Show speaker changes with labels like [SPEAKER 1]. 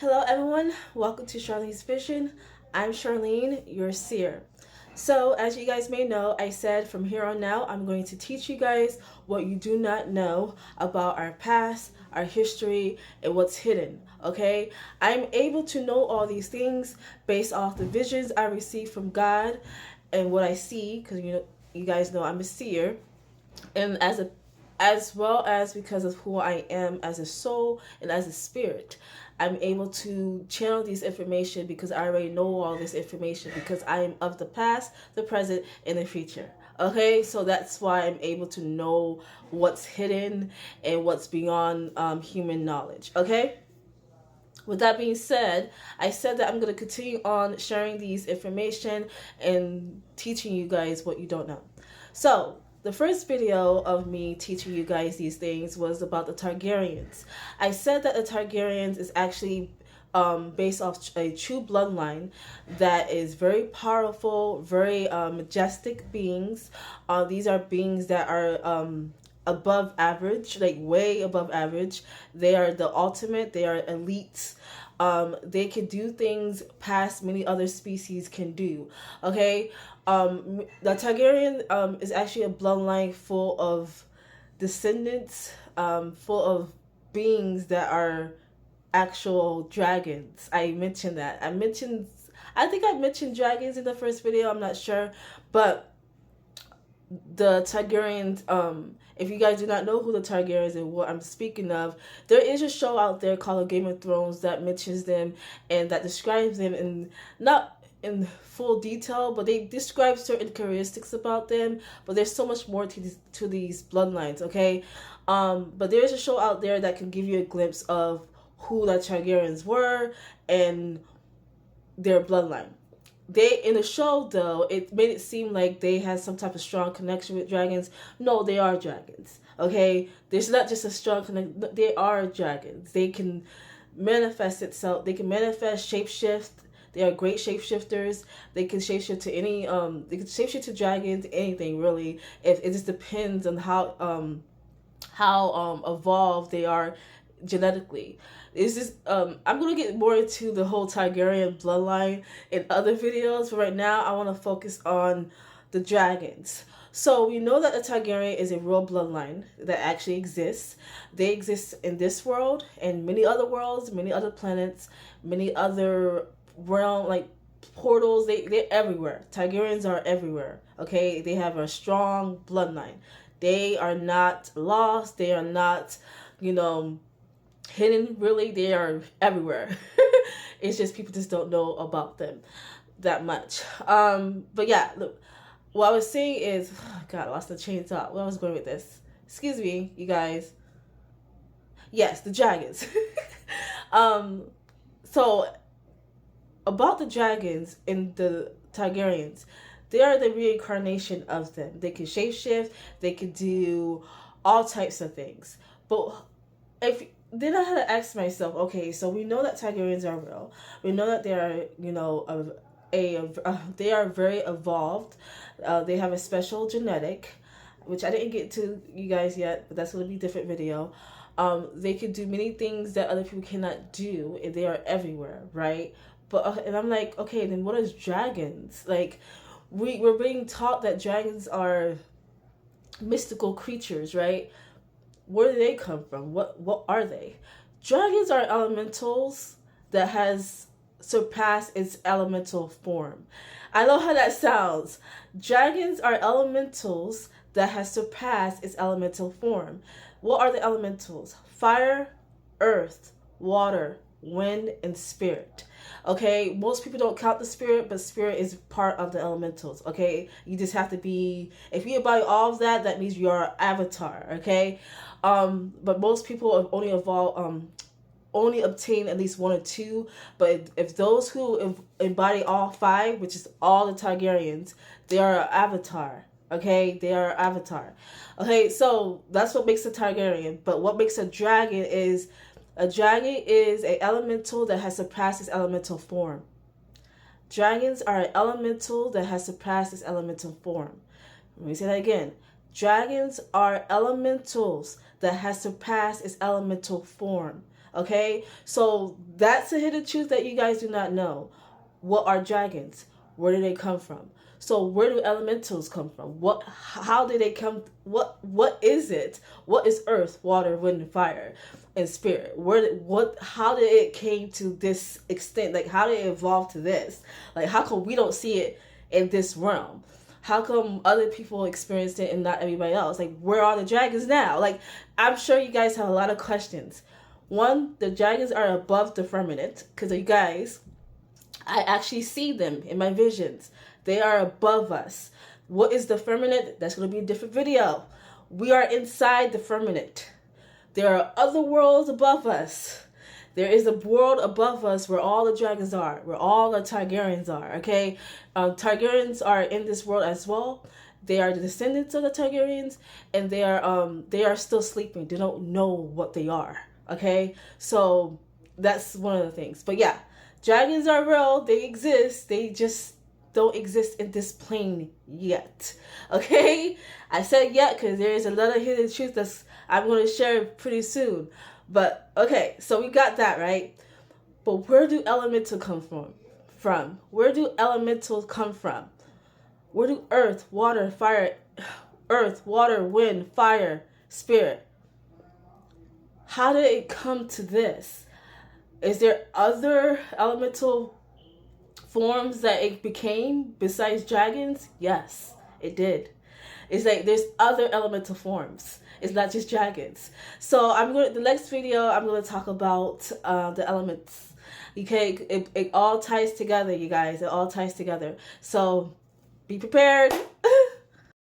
[SPEAKER 1] Hello, everyone. Welcome to Charlene's Vision. I'm Charlene, your seer. So, as you guys may know, I said from here on out, I'm going to teach you guys what you do not know about our past, our history, and what's hidden. Okay? I'm able to know all these things based off the visions I receive from God and what I see, because you guys know I'm a seer, and as well as because of who I am as a soul and as a spirit. I'm able to channel these information because I already know all this information because I am of the past, the present, and the future. Okay, so that's why I'm able to know what's hidden and what's beyond human knowledge. Okay, with that being said, I said that I'm going to continue on sharing these information and teaching you guys what you don't know. So, the first video of me teaching you guys these things was about the Targaryens. I said that the Targaryens is actually based off a true bloodline that is very powerful, very majestic beings. These are beings that are above average, like way above average. They are the ultimate, they are elites. They can do things past many other species can do. Okay, the Targaryen is actually a bloodline full of descendants, full of beings that are actual dragons. I mentioned that. I think I mentioned dragons in the first video. I'm not sure, but the Targaryens, if you guys do not know who the Targaryens and what I'm speaking of, there is a show out there called Game of Thrones that mentions them and that describes them in not in full detail, but they describe certain characteristics about them. But there's so much more to these bloodlines, okay? But there is a show out there that can give you a glimpse of who the Targaryens were and their bloodline. They in the show though, it made it seem like they had some type of strong connection with dragons. No, they are dragons. Okay, there's not just a strong connection. They are dragons. They can manifest itself. They can manifest, shapeshift. They are great shapeshifters. They can shapeshift to any. They can shapeshift to dragons. Anything really. If it just depends on how evolved they are genetically. Is this I'm gonna get more into the whole Targaryen bloodline in other videos, but right now I want to focus on the dragons. So we know that the Targaryen is a real bloodline that actually exists. They exist in this world and many other worlds, many other planets, many other realm like portals. They're everywhere. Targaryens are everywhere. Okay, they have a strong bloodline. They are not lost. They are not, hidden. Really, they are everywhere. It's just people just don't know about them that much. But yeah, look, what I was saying is, oh God, I lost the chain of thought. Where I was going with this? Excuse me, you guys. Yes, the dragons. um, so about the dragons in the Targaryens, they are the reincarnation of them. They can shapeshift. They can do all types of things. But if then I had to ask myself, okay, so we know that Targaryens are real. We know that they are, they are very evolved. They have a special genetic, which I didn't get to you guys yet, but that's going to be a different video. They can do many things that other people cannot do, and they are everywhere, right? But and I'm like, okay, then what is dragons? Like, we're being taught that dragons are mystical creatures, right? Where do they come from? What are they? Dragons are elementals that has surpassed its elemental form. I know how that sounds. Dragons are elementals that has surpassed its elemental form. What are the elementals? Fire, earth, water, wind, and spirit. Okay, most people don't count the spirit, but spirit is part of the elementals. Okay, you just have to be, if you embody all of that, that means you are avatar. Okay, but most people have only only obtain at least one or two. But if those who embody all five, which is all the Targaryens, they are an avatar. Okay, they are avatar. Okay, so that's what makes a Targaryen. But what makes a dragon is a dragon is an elemental that has surpassed its elemental form. Dragons are an elemental that has surpassed its elemental form. Let me say that again. Dragons are elementals that has surpassed its elemental form. Okay, so that's a hidden truth that you guys do not know. What are dragons? Where do they come from? So where do elementals come from? How did they come? What is it? What is earth, water, wind, and fire, and spirit? How did it came to this extent? Like, how did it evolve to this? Like, how come we don't see it in this realm? How come other people experienced it and not everybody else? Like, where are the dragons now? Like, I'm sure you guys have a lot of questions. One, the dragons are above the firmament, because you guys, I actually see them in my visions. They are above us. What is the firmament? That's going to be a different video. We are inside the firmament. There are other worlds above us. There is a world above us where all the dragons are, where all the Targaryens are, okay? Targaryens are in this world as well. They are the descendants of the Targaryens, and they are still sleeping. They don't know what they are, okay? So that's one of the things. But yeah, dragons are real. They exist. They just don't exist in this plane yet, okay? I said yet because there is a lot of hidden truth that's I'm going to share pretty soon. But okay, so we got that, right? But where do elemental come from? Where do elementals come from? Where do earth, water, wind, fire, spirit? How did it come to this? Is there other elemental forms that it became besides dragons? Yes, it did. It's like there's other elemental forms. It's not just dragons. So the next video I'm gonna talk about the elements. Okay, it all ties together, you guys. It all ties together. So be prepared.